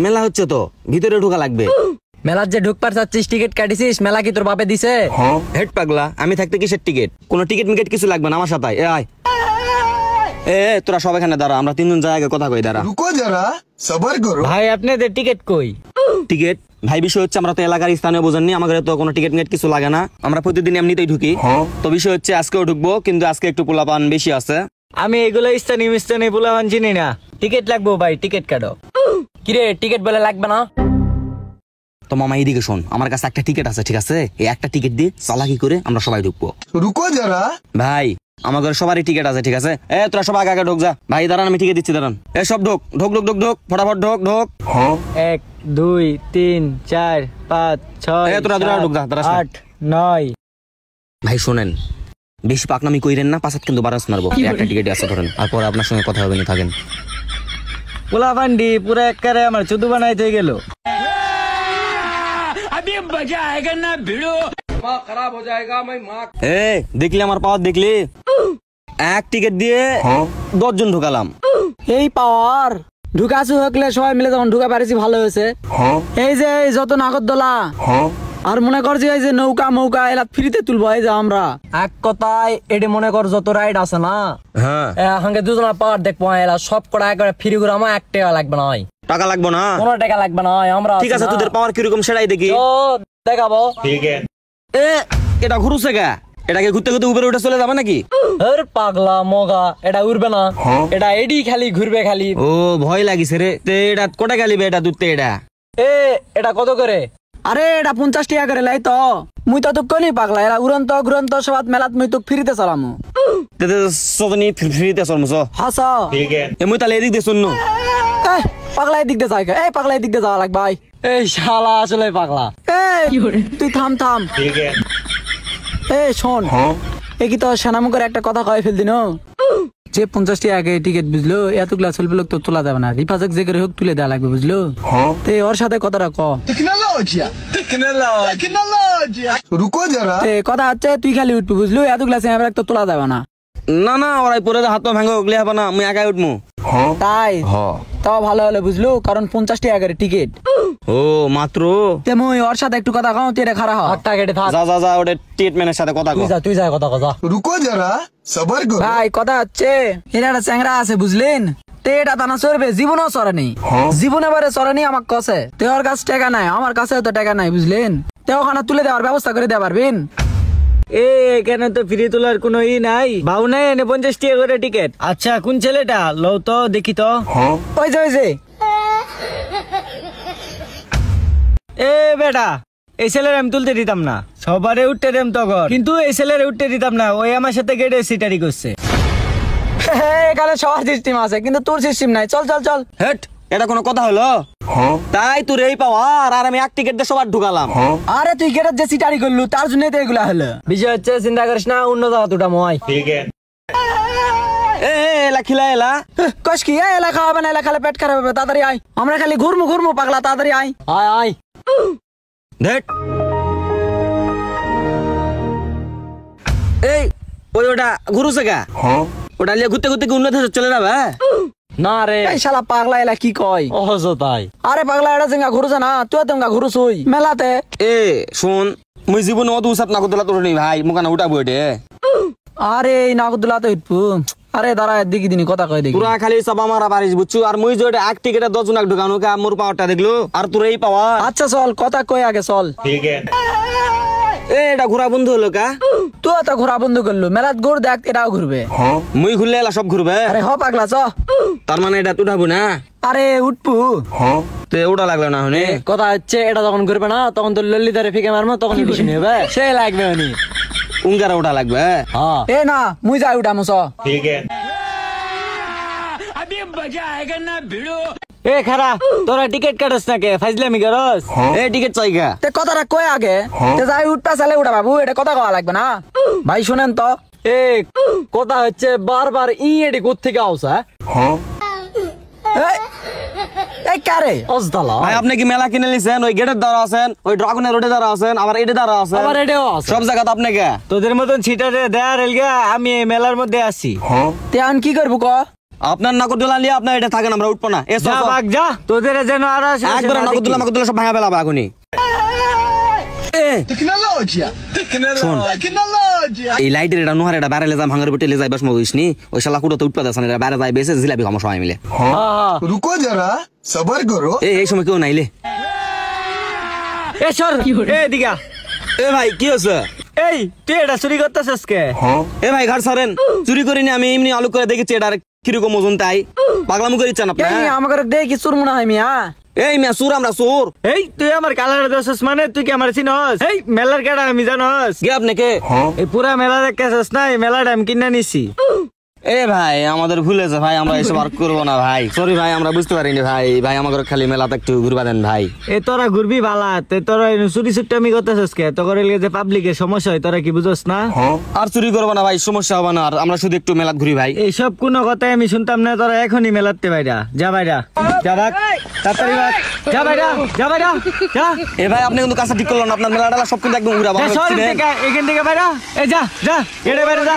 মেলা হচ্ছে তো, ভিতরে ঢোকা লাগবে। মেলার যে ঢুকবার চাচ্ছিস, টিকিট কাটিছিস? মেলা কি তোর বাপে দিছে? হেড পাগলা, আমি থাকতে কিসের টিকিট? কোনো টিকিট মিকেট কিছু লাগবে না, আমার সাথে আয়। তোরা সব এখানে দাঁড়া, আমরা তিনজন জায়গায় কথা কই, দাঁড়া। রুকো যারা, সবার করো। ভাই আপনাদের টিকিট কই? টিকিট ভাই, বিষয় হচ্ছে আমরা তো এলাকার স্থানীয় বোঝেননি, আমাদের তো কোনো টিকিট মিকেট কিছু লাগে না, আমরা প্রতিদিন এমনিতেই ঢুকি। তো বিষয় হচ্ছে আজকেও ঢুকবো, কিন্তু আজকে একটু পোলাপান বেশি আছে। আমি এগুলো স্থানীয় পোলাপান চিনি না। টিকিট লাগবো ভাই, টিকিট কাটো। কিরে টিকিট বলে লাগবে না? তো মামা এইদিকে শোন, আমার কাছে একটা টিকিট আছে, ঠিক আছে? এই একটা টিকিট দিয়ে চালাকি করে আমরা সবাই ঢুকবো। রুকো যারা ভাই, আমাদের সবারই টিকিট আছে, ঠিক আছে? তোরা সব আগে ঢোক যা। ভাই দাঁড়ান, আমি টিকিট দিচ্ছি, দাঁড়ান। সব ঢোক ঢোক ঢোক ঢোক ঢোক, ফটাফট ঢোক ঢোক। 1 2 3 4 5 6 তোরা ঢোক যা, 8 9। ভাই শোনেন, বেশি পাকনামি কইরেন না, পাঁচাত কিন্তু বারাস মারবো। একটা টিকিট আছে ধরেন, আর পরে আপনার সঙ্গে কথা হবে না, থাকেন। পোলাপান্ডি পুরো একবারে আমার চুদু বানাইতে গেল। দেখলি আমার পাওয়ার, দেখলি? এক টিকিট দিয়ে 10 জন ঢুকালাম। এই পাওয়ার ঢুকাছু হকলে সবাই মিলে যখন ঢুকা পারিছি ভালো হয়েছে। এই যে যত নাগরদোলা আর মনে কর যে এই যে নৌকা মৌকা এলা ফ্রিতে তুলবো। এই যে আমরা এক কথায় এটি মনে কর যত রাইড আছে না, হাঙ্গে দুজনা পাওয়ার দেখবো, এলা সব কটা একবারে ফ্রি করে, আমার 1 টাকা লাগবে না। টাকা লাগবে না? কোনো টাকা লাগবে না। আমরা ঠিক আছে, তোদের পাওয়ার কিরকম সেটাই দেখি। দেখাবো। এটা ঘুরুছে গা, এটাকে ঘুরতে ঘুরতে উপরে উঠে চলে যাবে নাকি? পাগলা মগা, এটা উড়বে না, এটা এডি খালি ঘুরবে খালি। ও ভয় লাগিছে রে। এটা কোটা গালিবে এটা দুধতে? এটা কত করে? আরে এটা 50 টাকা করে লাই তো। মুই তো কলি পাগলা, এরা উড়ন্ত ঘুরন্ত সবাত মেলাত মুই তো ফ্রিতে চালামু। ফ্রিতে চলমুছ? হাসা মুই তাহলে এদিক দিয়ে শুনু। পাগলা এদিক দিয়ে যাই, পাগলা এদিক দিয়ে যাওয়া লাগবে। ভাই এই শালা আসলে পাগলা। তুই থাম থাম। শোন, এ কি তো সেনামুখের একটা কথা কয়ে ফেল দিন, যে 50 টাকা টিকিট বুঝলো, এতগুলা চলবে লোক তো তোলা যাবে না, রিফাজক যে করে হোক তুলে দেওয়া লাগবে, বুঝলো? ওর সাথে কথাটা ক। রুকো যারা, কথা হচ্ছে তুই খালি উঠবি, বুঝলো? এতগুলা চেঁড়া তো তোলা যাবে না। না না, ওরাই পরে হাত পা ভাঙা উগলে হবে না, আমি একাই উঠবো। তাই তাও ভালো হলো, বুঝলো? কারণ 50 টাকা করে টিকিট। ও মাত্র? মুই ওর সাথে একটু কথা কও, তুই খারাপ যা যা যা, ওটা ট্রিটমেন্টের সাথে কথা কও। তুই যা কথা কথা। রুকো যারা, সবার করো। ভাই কথা হচ্ছে এর একটা চ্যাংরা আছে, বুঝলেন? এটা টানা চড়বে, জীবনেও চড়েনি, জীবনে বারে চড়েনি। আমার কাছে ওর কাছে টাকা নাই, আমার কাছে তো টাকা নাই, বুঝলেন? ওখানে তুলে দেওয়ার ব্যবস্থা করে দেওয়া পারবেন? এখানে তো ফ্রি তোলার কোনো ই নাই, ভাও নাই। 50 টাকা করে টিকিট। আচ্ছা কোন ছেলেটা লও তো দেখি তো। ওই যে বেটা, এই ছেলের আমি তুলতে দিতাম না, সবারে উঠতে দেম তখন, কিন্তু এই ছেলের উঠতে দিতাম না। ওই আমার সাথে গেটে সিটারি করছে। এখানে সবার সিস্টেম আছে, কিন্তু তোর সিস্টেম নাই। চল চল চল। হেট, এটা কোনো কথা হলো? তাই তোর এই পাওয়ার, আর আমি এক টিকিট দিয়ে সবার ঢুকালাম। আরে তুই গেটের যে সিটারি করলু, তার জন্যই তো এগুলা হলো। বিষয় হচ্ছে চিন্তা করিস না, অন্য জায়গা দুটা মই। এলা খিলা এলা কস কি? এলা খাওয়াবে না, এলা খালে পেট খারাপ হবে। তাড়াতাড়ি আয়, আমরা খালি ঘুরমু পাগলা, তাড়াতাড়ি আয়। আয় আয়। দেখ এই ওই ওটা ঘুরুছে গা, ওটা নিয়ে ঘুরতে ঘুরতে উন্নত চলে যাবে না রে। এই শালা পাগলা এলা কি কয়? অহজ তাই। আরে পাগলা এটা জিঙ্গা ঘুরুছে না, তুই তেমগা ঘুরুছই মেলাতে। শোন, মুই জীবনে অত উসাত না করতে তোর নেই ভাই, মুখানা উঠাবো এটে। আরে এই নাগরদোলা তো উঠবো। আরে দাঁড়া, দেখি দিনি কথা কয় দেখি। তোরা খালি চাপা মারা পারিস, বুঝছো? আর মুই যে এক টিকিটে 10 জন ঢুকানো, মোর পাওয়ারটা দেখলো, আর তোর এই পাওয়ার। আচ্ছা চল, কথা কয় আগে চল। এটা ঘোরা বন্ধু হলো কা? তুই তো ঘোরা বন্ধু করলু, মেলাত ঘুর দেখ, এটাও ঘুরবে। মুই ঘুরলে এলা সব ঘুরবে? আরে হ পাগলা চ। তার মানে এটা উঠাবো না? আরে উঠবো তো ওটা লাগলো না হনে। কথা হচ্ছে এটা যখন ঘুরবে না, তখন তো ললিতারে ফিকে মারবো, তখন বেশি নেবে, সে লাগবে উনি। উঙ্গারা ওটা লাগবে? এ না, মুই যাই উঠামো চ। এ খারা, তোরা টিকিট কাটস না কে? ফাইজলামি করস? টিকিট চাই গা। তে কথাটা কই আগে, তে যাই উঠপা চালে উঠা বাবু, এটা কথা কওয়া লাগবে না। ভাই শুনেন তো, কথা হচ্ছে বারবার এডি কোথ থেকে আউস? এই কারে অজদালা ভাই, আপনি কি মেলা কিনে নিছেন? ওই গেটের দ্বারা আছেন, ওই ড্রাগনের রোডে দ্বারা আছেন, আবার এডে দ্বারা আছেন, আবার এডেও আছে, সব জায়গাতে আপনি কে? তোদের মতন ছিটারে দেয়ার এলগা আমি এই মেলার মধ্যে আছি। তে আন কি করবো ক? আপনার নাগরদোলা নিয়ে আপনার এটা থাকেন, আমরা উঠবো না। এ যা বাগ যা, তোদের যেন আর একবার নাগরদোলা সব ভাঙা ফেলাবা এখনই। Tecnologia. এই লাইটের এটা নোহার এটা বাইরে লেজা ভাঙার বেটে লেজাই বাস মগিস নি, ওই শালা কুড়ো তো উঠপা দেন, এটা বাইরে যাই বেসে জিলাপি খামো সবাই মিলে। रुको जरा सबर करो। এই সময় কেউ নাইলে। এ সর এ দিগা। এ ভাই কি হচ্ছে? এই তুই এটা চুরি করতেছিস কে? এ ভাই ঘাট সারেন, চুরি করিনি আমি, এমনি আলু করে দেখেছি এটা কিরকম ওজন তাই পাগলামু করিচ্ছেন আপনি। এই আমাকে দেখি চুর মনে হয় মিয়া। এই মিয়া সুর, আমরা সুর। এই তুই আমার কালার দোষস মানে তুই কি আমার চিনস? এই মেলার কেডা আমি জানস? কে আপনি কে? এই পুরা মেলা দেখতেছিস না, এই মেলাটা আমি কিনে নিছি। এ ভাই আমাদের ভুল হয়েছে ভাই, আমরা এসব আর করবো না ভাই, সরি ভাই, আমরা বুঝতে পারিনি ভাই। ভাই আমাদের খালি মেলাতে একটু ঘুরবা দেন ভাই। এ তোরা ঘুরবি ভালা, তে তোরা চুরি চুট্টামি করতেছিস কে? তোর যে পাবলিকের সমস্যা হয় তোরা কি বুঝস না? আর চুরি করবো না ভাই, সমস্যা হবে না, আর আমরা শুধু একটু মেলাত ঘুরি ভাই। এইসব কোনো কথাই আমি শুনতাম না, তোরা এখনই মেলাতে বাইরা যা, বাইরা যা, ভাগ তাড়াতাড়ি ভাগ, যা বাইরা, যা বাইরা, যা। এ ভাই আপনি কিন্তু কাজটা ঠিক করলেন না, আপনার মেলাটা সব কিন্তু একদম ঘুরাবো। এখান থেকে বাইরা, এই যা যা, এটা বাইরে যা।